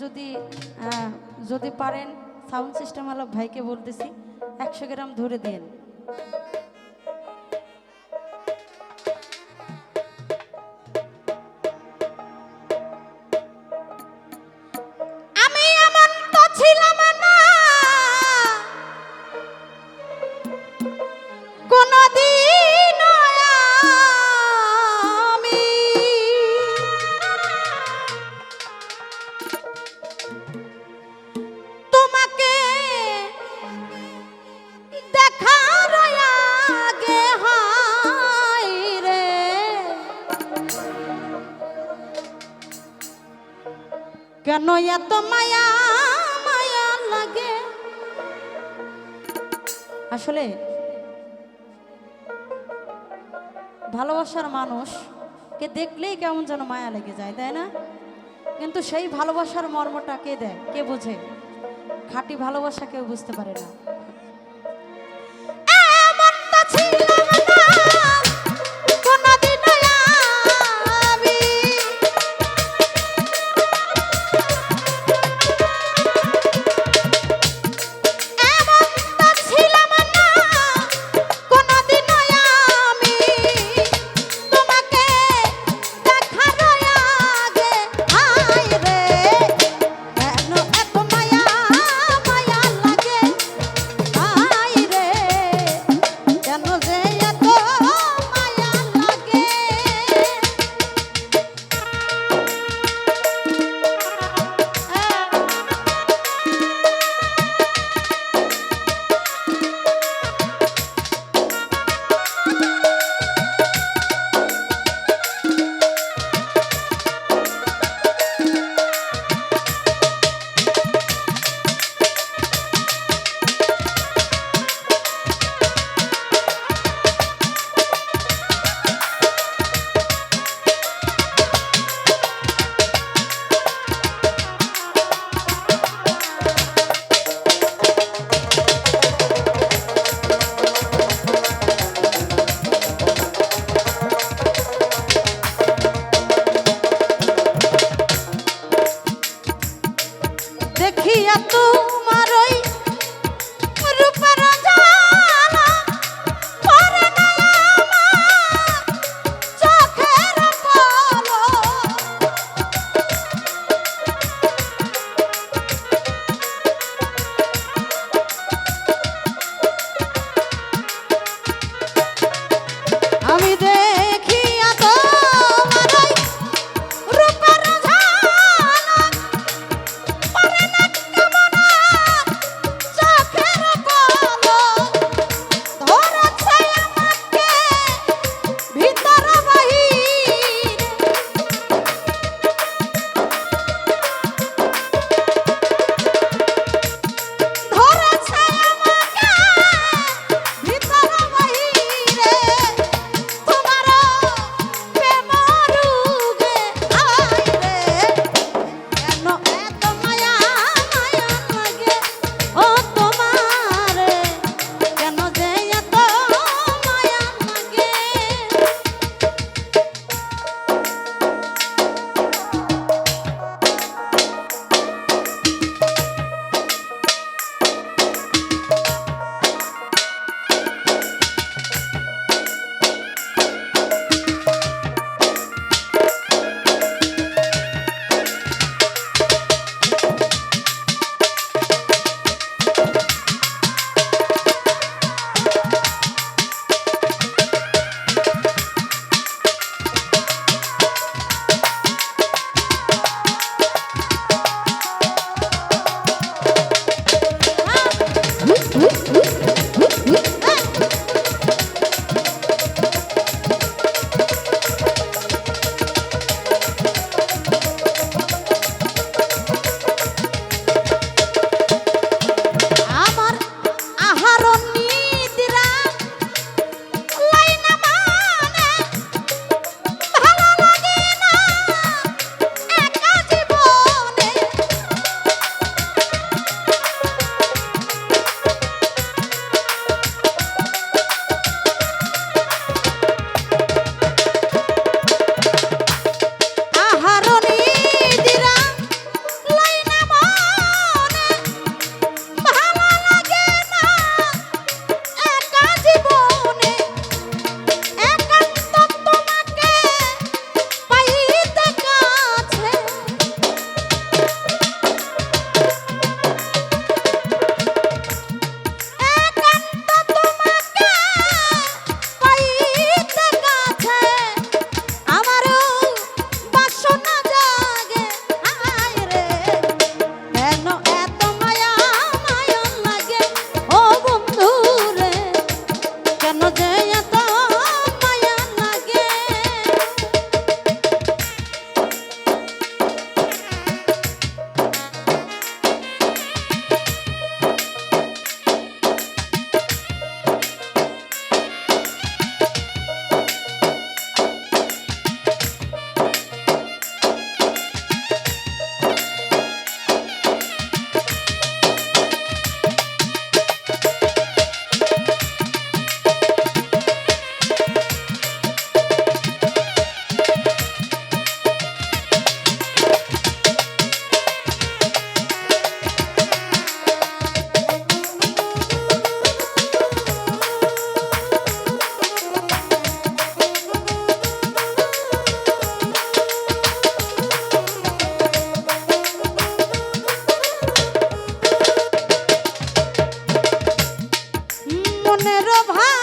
যদি যদি পারেন সাউন্ড সিস্টেম আলা ভাইকে বলতেছি 100 গ্রাম ধরে দেন। আমি এমন তো ছিলাম না কোনদিন, আমি তোমাকে দেখার আগে হায় রে কেন এত মায়া মায়া লাগে। আসলে ভালোবাসার মানুষকে দেখলেই কেমন যেন মায়া লেগে যায়, তাই না? কিন্তু সেই ভালোবাসার মর্মটা কে দেয়, কে বোঝে? খাঁটি ভালোবাসা কেউ বুঝতে পারে না। এমন তো ছিলাম না কোনদিন আমি, এমন তো ছিলাম না কোনদিন আমি তোমাকে দেখার আগে হায় রে কেন এত মায়া মায়া লাগে। ভাই